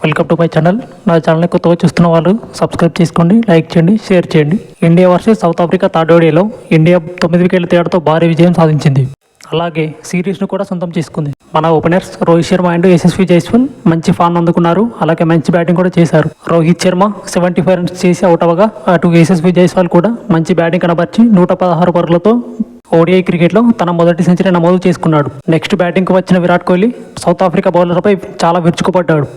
Welcome to my channel. నా ఛానల్ని కొత్తగా చూస్తున్న వాళ్ళు సబ్స్క్రైబ్ చేసుకోండి, లైక్ చేయండి, షేర్ చేయండి. India versus South Africa third ఓడిఐలో ఇండియా 9 వికెట్ల తేడాతో భారీ విజయం సాధించింది. అలాగే సిరీస్ను కూడా సొంతం చేసుకుంది. మన ఓపెనర్స్ రోహిత్ శర్మ అండ్ యశస్వి జైస్వాల్ మంచి ఫామ్ అందుకున్నారు. అలాగే మంచి బ్యాటింగ్ కూడా చేశారు. రోహిత్ శర్మ 75 రన్స్ చేసి అవుట్ అవ్వగా అటు యశస్వి జైస్వాల్ కూడా మంచి బ్యాటింగ్ కనబర్చి 116 పరుగులతో ఓడిఐ క్రికెట్లో తన మొదటి సెంచరీ నమోదు చేసుకున్నాడు. నెక్స్ట్ బ్యాటింగ్కు వచ్చిన విరాట్ కోహ్లీ సౌత్ ఆఫ్రికా బౌలర్పై చాలా విరుచుకుపడ్డాడు.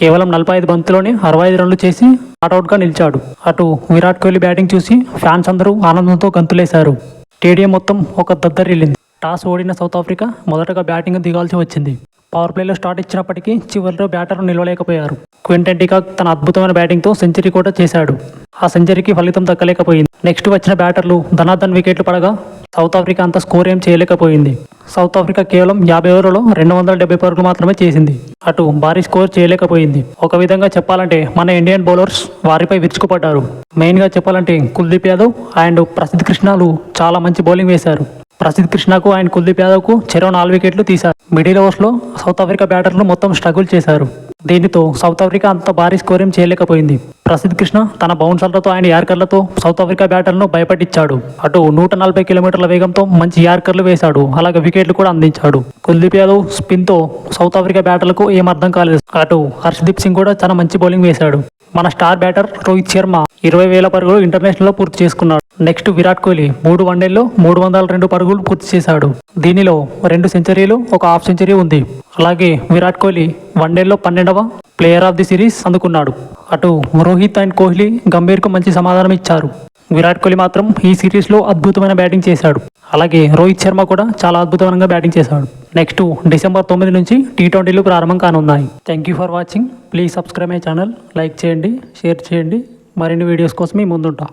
కేవలం 45 బంతుల్లోనే 65 రన్లు చేసి నాట్అవుట్గా నిలిచాడు. అటు విరాట్ కోహ్లీ బ్యాటింగ్ చూసి ఫ్యాన్స్ అందరూ ఆనందంతో గంతులేశారు. స్టేడియం మొత్తం ఒక దద్దరిల్లింది. టాస్ ఓడిన సౌత్ ఆఫ్రికా మొదటగా బ్యాటింగ్ దిగాల్సి వచ్చింది. పవర్ ప్లేలో స్టార్ట్ ఇచ్చినప్పటికీ చివరిలో బ్యాటర్లు నిలవలేకపోయారు. క్వింటన్ డికాక్ తన అద్భుతమైన బ్యాటింగ్తో సెంచరీ కూడా చేశాడు. ఆ సెంచరీకి ఫలితం దక్కలేకపోయింది. నెక్స్ట్ వచ్చిన బ్యాటర్లు ధనాధన్ వికెట్లు పడగా సౌత్ ఆఫ్రికా అంత స్కోర్ ఏం చేయలేకపోయింది. సౌత్ ఆఫ్రికా కేవలం 50 ఓవర్లలో 270 పరుగులు మాత్రమే చేసింది. అటు భారీ స్కోర్ చేయలేకపోయింది. ఒక విధంగా చెప్పాలంటే మన ఇండియన్ బౌలర్స్ వారిపై విరుచుకుపడ్డారు. మెయిన్గా చెప్పాలంటే కుల్దీప్ యాదవ్ అండ్ ప్రసిద్ధ్ కృష్ణలు చాలా మంచి బౌలింగ్ వేశారు. ప్రసిద్ధ్ కృష్ణకు అండ్ కుల్దీప్ యాదవ్కు చెరో 4 వికెట్లు తీశారు. మిడిల్ ఓవర్స్లో సౌత్ ఆఫ్రికా బ్యాటర్లు మొత్తం స్ట్రగుల్ చేశారు. దీనితో సౌత్ ఆఫ్రికా అంత భారీ స్కోర్ ఏం చేయలేకపోయింది. ప్రసిద్ధ్ కృష్ణ తన బౌన్సర్లతో అండ్ యార్కర్లతో సౌత్ ఆఫ్రికా బ్యాటర్లను భయపట్టించాడు. అటు 140 కిలోమీటర్ల వేగంతో మంచి యార్కర్లు వేశాడు. అలాగే వికెట్లు కూడా అందించాడు. కుల్దీప్ యాదవ్ స్పిన్తో సౌత్ ఆఫ్రికా బ్యాటర్లకు ఏం అర్థం కాలేదు. అటు హర్షదీప్ సింగ్ కూడా చాలా మంచి బౌలింగ్ వేశాడు. మన స్టార్ బ్యాటర్ రోహిత్ శర్మ 20,000 పరుగులు ఇంటర్నేషనల్లో పూర్తి చేసుకున్నాడు. నెక్స్ట్ విరాట్ కోహ్లీ 3 వన్డేల్లో 302 పరుగులు పూర్తి చేశాడు. దీనిలో 2 సెంచరీలు, ఒక హాఫ్ సెంచరీ ఉంది. అలాగే విరాట్ కోహ్లీ వన్డేల్లో 12వ ప్లేయర్ ఆఫ్ ది సిరీస్ అందుకున్నాడు. అటు రోహిత్ అండ్ కోహ్లీ గంభీర్కు మంచి సమాధానం ఇచ్చారు. విరాట్ కోహ్లీ మాత్రం ఈ సిరీస్లో అద్భుతమైన బ్యాటింగ్ చేశాడు. అలాగే రోహిత్ శర్మ కూడా చాలా అద్భుతంగా బ్యాటింగ్ చేశాడు. నెక్స్ట్ డిసెంబర్ 9 నుంచి T20లు ప్రారంభం కానున్నాయి. Thank you for watching. Please subscribe my channel, like చేయండి, షేర్ చేయండి. మరిన్ని వీడియోస్ కోసం మీ ముందుంటా.